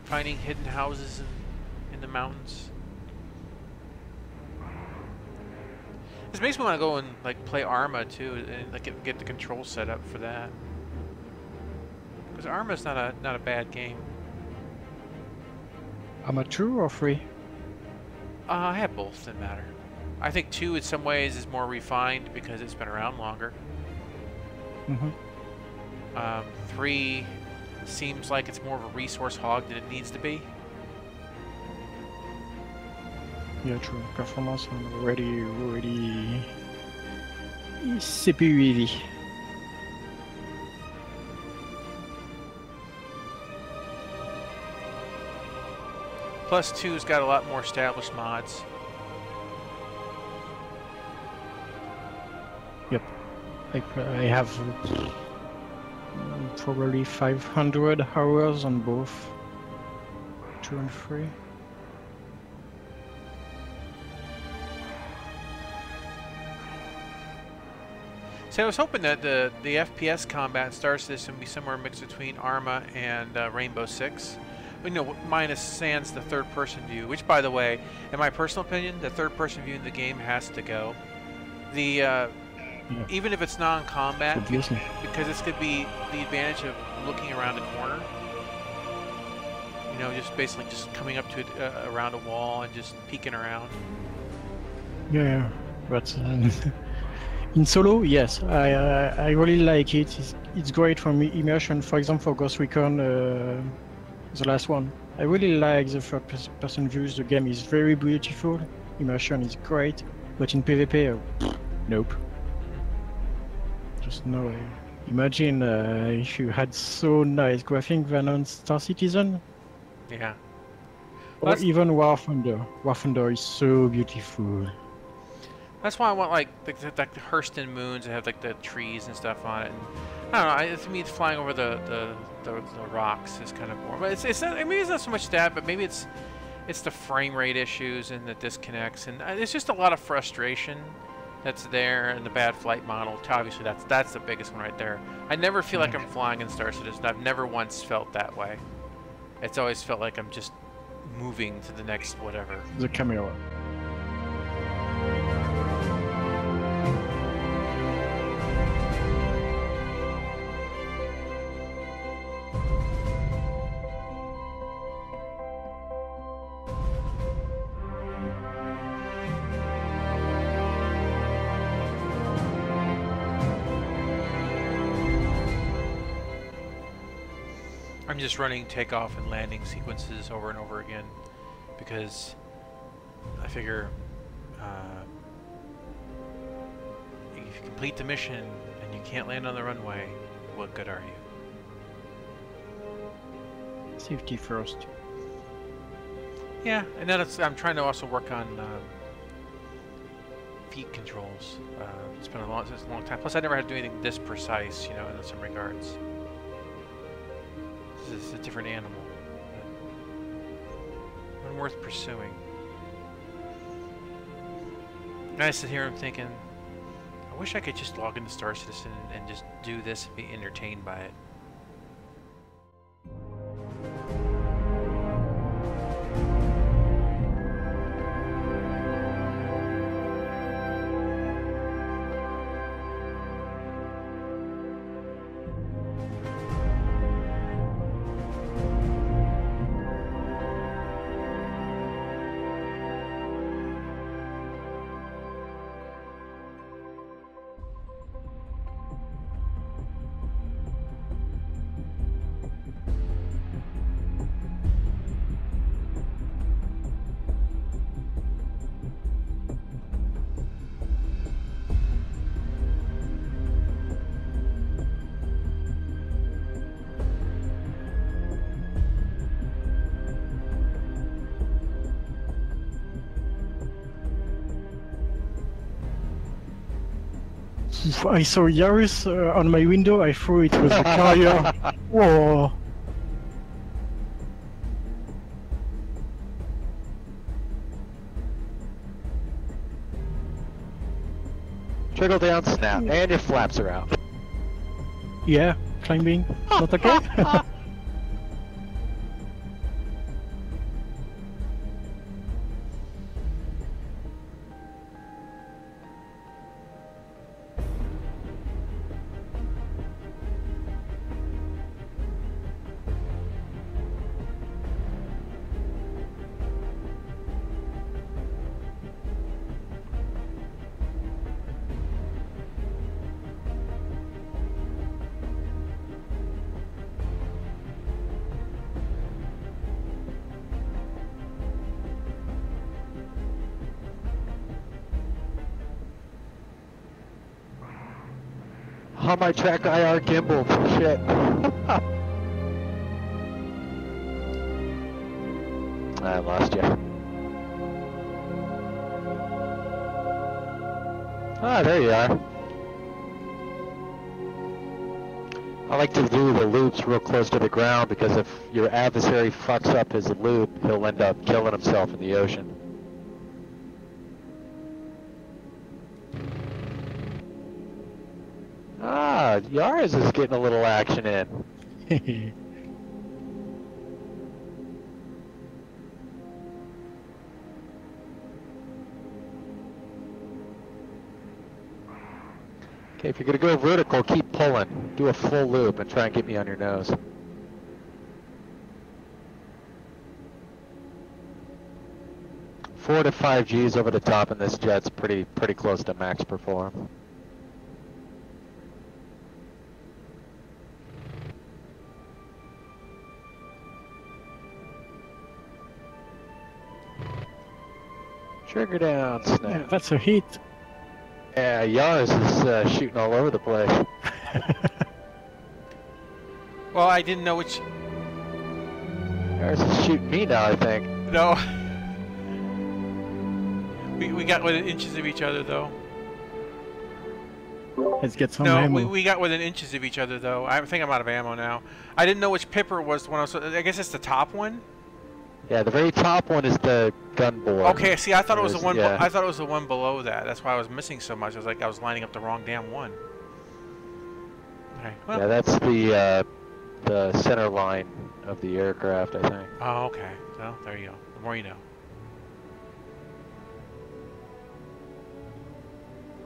finding hidden houses in the mountains. This makes me want to go and like play Arma too, and like get the control set up for that. Because Arma's not a bad game. Arma 2 or 3? I have both. Doesn't matter. I think 2 in some ways is more refined because it's been around longer. 3 seems like it's more of a resource hog than it needs to be. Yeah, true. Performance already CPU heavy. Plus 2's got a lot more established mods. Yep. I have probably 500 hours on both 2 and 3. So I was hoping that the FPS combat in Star Citizen would be somewhere mixed between Arma and Rainbow Six. You know, minus sans the third-person view, which, by the way, in my personal opinion, the third-person view in the game has to go. The even if it's non-combat, because this could be the advantage of looking around a corner. You know, just basically just coming up to it around a wall and just peeking around. Yeah, but in solo, yes, I really like it. It's great for me immersion. For example, for Ghost Recon, the last one, I really like the third-person views. The game is very beautiful. Immersion is great, but in PvP, nope. Just no way. Imagine if you had so nice graphics than on Star Citizen. Yeah. Or even War Thunder. War Thunder is so beautiful. That's why I want like the Hurston moons that have like the trees and stuff on it. And I don't know. To me, it's flying over the rocks is kind of boring. But it's not. I mean, it's not so much that, but maybe it's the frame rate issues and the disconnects, and it's just a lot of frustration that's there, and the bad flight model. Obviously, that's the biggest one right there. I never feel like I'm flying in Star Citizen. I've never once felt that way. It's always felt like I'm just moving to the next whatever. The camera. I'm just running takeoff and landing sequences over and over again because I figure if you complete the mission and you can't land on the runway, what good are you? Safety first. Yeah, and then I'm trying to also work on feet controls. It's been a long time. Plus, I never had to do anything this precise, you know, in some regards. This is a different animal. One worth pursuing. And I sit here and I'm thinking, I wish I could just log into Star Citizen and just do this and be entertained by it. I saw Yaris on my window. I thought it was a carrier. Whoa! Trickle down snap, and your flaps are out. Yeah, climbing. Not okay? Oh, my track IR gimbal. Shit. I lost you. Ah, there you are. I like to do the loops real close to the ground because if your adversary fucks up his loop, he'll end up killing himself in the ocean. Ah, Yars is getting a little action in. Okay, if you're gonna go vertical, keep pulling. Do a full loop and try and get me on your nose. Four to 5 Gs over the top, and this jet's pretty close to max perform. Trigger down, snap. Yeah, that's a hit. Yeah, Yars is shooting all over the place. Well, I didn't know which... Yars is shooting me now, I think. No. We got within inches of each other, though. Let's get some No, ammo. we got within inches of each other, though. I think I'm out of ammo now. I didn't know which Pipper was the one I was... I guess it's the top one? Yeah, the very top one is the gun bore. Okay, see, I thought it was the one. Yeah. I thought it was the one below that. That's why I was missing so much. I was like, I was lining up the wrong damn one. Okay. Well. Yeah, that's the center line of the aircraft, I think. Oh, okay. Well, there you go. The more you know.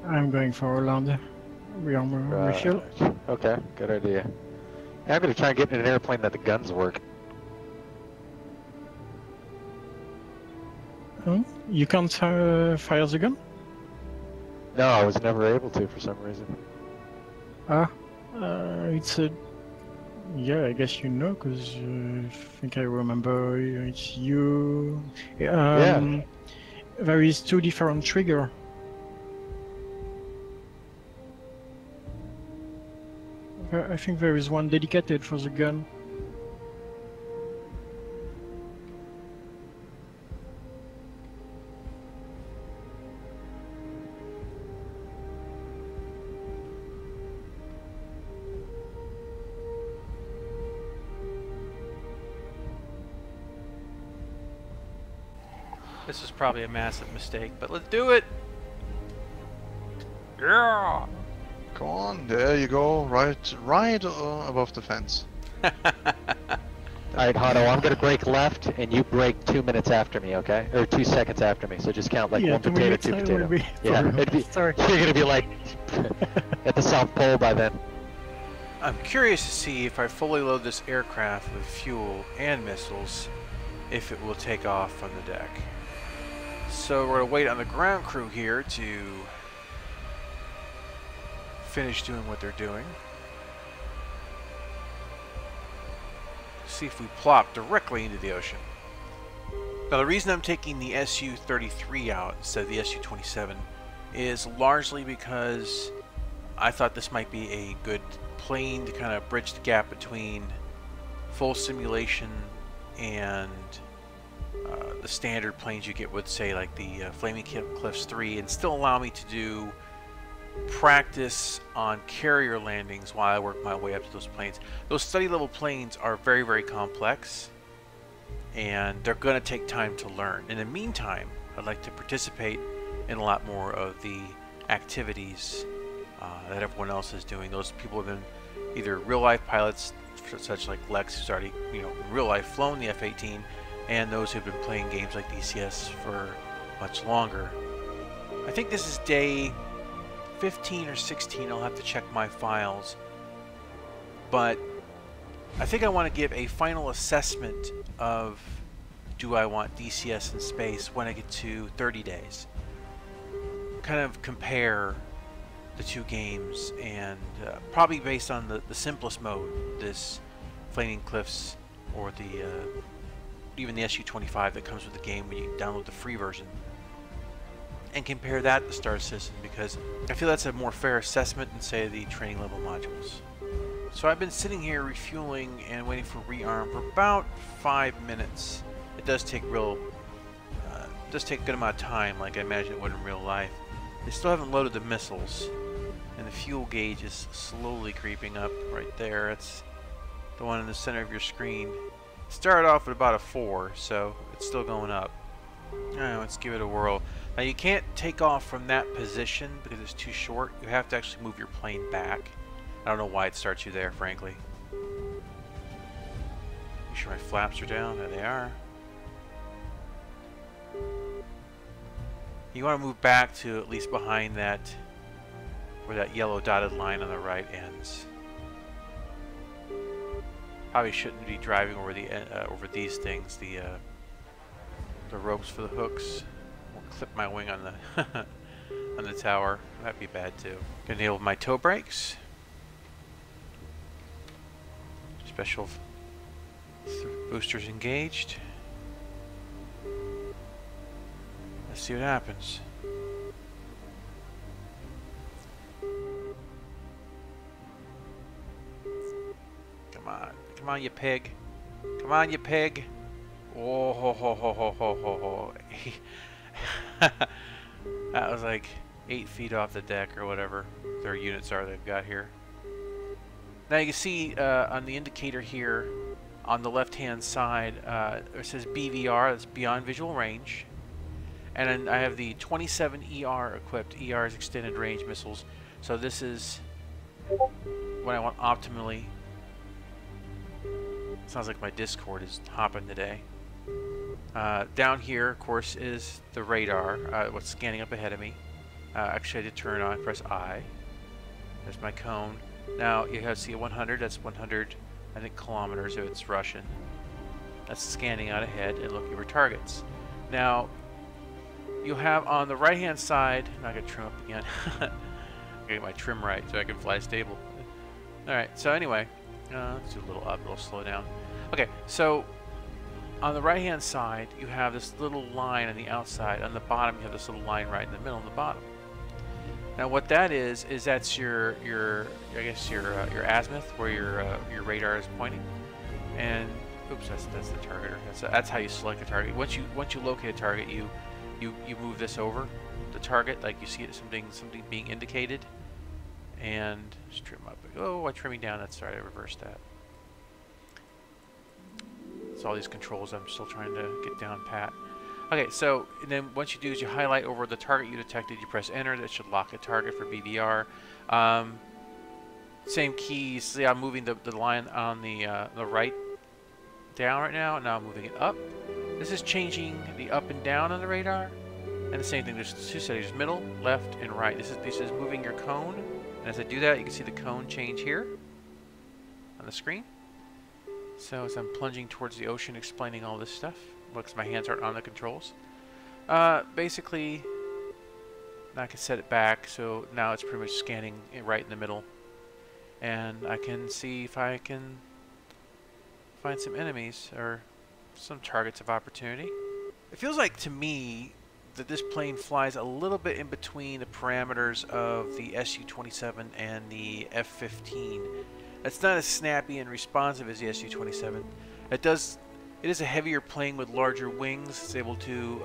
I'm going for a land. Rearmor refill. Okay, good idea. Yeah, I'm gonna try and get in an airplane that the guns work. Oh, you can't fire the gun? No, I was never able to for some reason. Ah, it's a... Yeah, I guess you know, because I think I remember it's you... Yeah. There is 2 different triggers. I think there is one dedicated for the gun. This is probably a massive mistake, but let's do it. Yeah. Go on, there you go, right above the fence. Alright, Hado, I'm gonna break left, and you break 2 minutes after me, okay? Or 2 seconds after me, so just count like Yeah, 1 2 potato, minutes 2 I potato. will be Yeah, it'd be, Sorry. you're gonna be like at the South Pole by then. I'm curious to see if I fully load this aircraft with fuel and missiles, if it will take off on the deck. So we're gonna wait on the ground crew here to finish doing what they're doing. See if we plop directly into the ocean. Now the reason I'm taking the SU-33 out instead of the SU-27 is largely because I thought this might be a good plane to kind of bridge the gap between full simulation and the standard planes you get with, say, like the Flaming Cliffs 3, and still allow me to do practice on carrier landings while I work my way up to those planes. Those study level planes are very, very complex, and they're going to take time to learn. In the meantime, I'd like to participate in a lot more of the activities that everyone else is doing. Those people have been either real-life pilots, such like Lex, who's already, in real life flown the F-18, and those who've been playing games like DCS for much longer. I think this is day 15 or 16. I'll have to check my files, but I think I want to give a final assessment of, do I want DCS in space when I get to 30 days. Kind of compare the two games, and probably based on the simplest mode, this Flaming Cliffs, or the even the SU-25 that comes with the game when you download the free version. and compare that to the star system, because I feel that's a more fair assessment than, say, the training level modules. So I've been sitting here refueling and waiting for rearm for about 5 minutes. It does take a good amount of time, like I imagine it would in real life. They still haven't loaded the missiles, and the fuel gauge is slowly creeping up right there. It's the one in the center of your screen. It started off at about a 4, so it's still going up. Alright, let's give it a whirl. Now you can't take off from that position because it's too short. You have to actually move your plane back. I don't know why it starts you there, frankly. Make sure my flaps are down. There they are. You want to move back to at least behind that, where that yellow dotted line on the right ends. Probably shouldn't be driving over the over these things, the ropes for the hooks. I'll clip my wing on the on the tower. That'd be bad too. Gonna enable my toe brakes. Special boosters engaged. Let's see what happens. Come on. Come on, you pig. Come on, you pig. Oh, ho, ho, ho, ho, ho, ho, ho. That was like 8 feet off the deck or whatever their units are they've got here. Now you can see on the indicator here on the left hand side it says BVR, that's Beyond Visual Range, and then I have the 27 ER equipped. ER is Extended Range Missiles, so this is what I want optimally. Sounds like my Discord is hopping today. Down here, of course, is the radar, what's scanning up ahead of me. Actually, I did turn it on, press I. There's my cone. Now you have see 100. That's 100, I think, kilometers if it's Russian. That's scanning out ahead and looking for targets. Now you have on the right-hand side. I'm gonna trim up again. I'm gonna get my trim right so I can fly stable. All right. So anyway, let's do a little up, a little slow down. Okay. So on the right-hand side, you have this little line on the outside. On the bottom, you have this little line right in the middle on the bottom. Now what that is that's your I guess your azimuth, where your radar is pointing. And oops, that's the targeter. That's how you select a target. Once you locate a target, you move this over the target, like you see it something being indicated, and just trim up. Oh, I'm trimming down. That's sorry, I reversed that. So all these controls I'm still trying to get down pat. Okay, so and then once you do is you highlight over the target you detected, you press enter. That should lock a target for BVR. Same keys. See, I'm moving the line on the right down right now, and now I'm moving it up. This is changing the up and down on the radar, and the same thing. There's two settings: middle, left, and right. This is moving your cone, and as I do that, you can see the cone change here on the screen. So as I'm plunging towards the ocean, explaining all this stuff. Looks, my hands aren't on the controls. Basically, I can set it back, so now it's pretty much scanning it right in the middle, and I can see if I can find some enemies or some targets of opportunity. It feels like to me that this plane flies a little bit in between the parameters of the SU-27 and the F-15. It's not as snappy and responsive as the SU-27. It is a heavier plane with larger wings. It's able to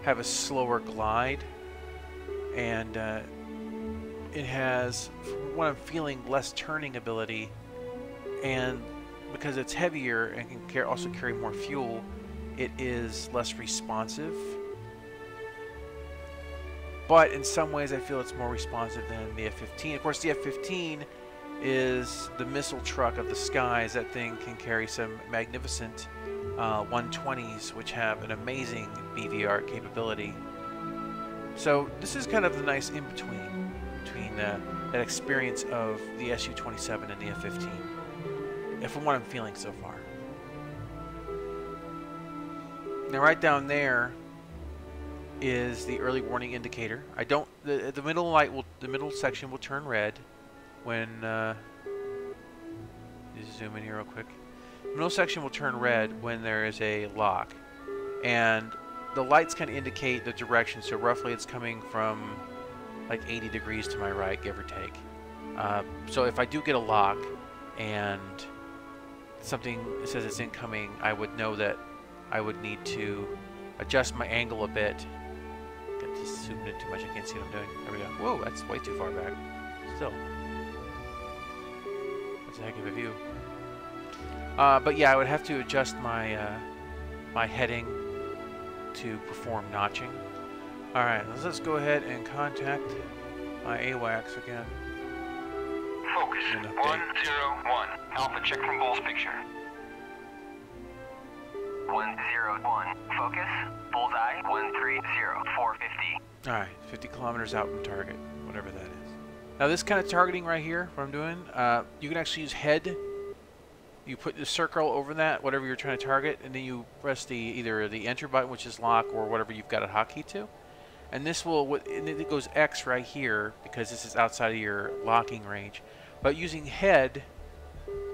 have a slower glide, and it has, from what I'm feeling, less turning ability, and because it's heavier and can also carry more fuel, it is less responsive. But in some ways I feel it's more responsive than the F-15. Of course, the F-15 is the missile truck of the skies. That thing can carry some magnificent 120s, which have an amazing BVR capability. So this is kind of the nice in-between between that experience of the SU-27 and the F-15, from what I'm feeling so far. Now right down there is the early warning indicator. The middle light the middle section will turn red when just zoom in here real quick. The middle section will turn red when there is a lock, and the lights kind of indicate the direction. So roughly, it's coming from like 80 degrees to my right, give or take. So if I do get a lock and something says it's incoming, I would know that I would need to adjust my angle a bit. Get this zoomed in too much, I can't see what I'm doing. There we go. Whoa, that's way too far back. Still. That's a heck of a view. But yeah, I would have to adjust my my heading to perform notching. Alright, let's go ahead and contact my AWACS again. Focus 101. Alpha, check from Bull's picture. 101. Focus. Bullseye. 130. 450. Alright, 50 kilometers out from target, whatever that is. Now this kind of targeting right here, what I'm doing, you can actually use head. You put the circle over that, whatever you're trying to target, and then you press the either the enter button, which is lock, or whatever you've got a hotkey to. And this will, and it goes X right here because this is outside of your locking range. But using head,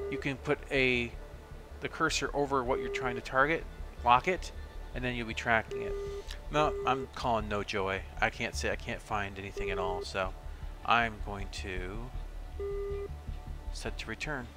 you can put the cursor over what you're trying to target, lock it, and then you'll be tracking it. No, I'm calling no joy. I can't find anything at all, so I'm going to set to return.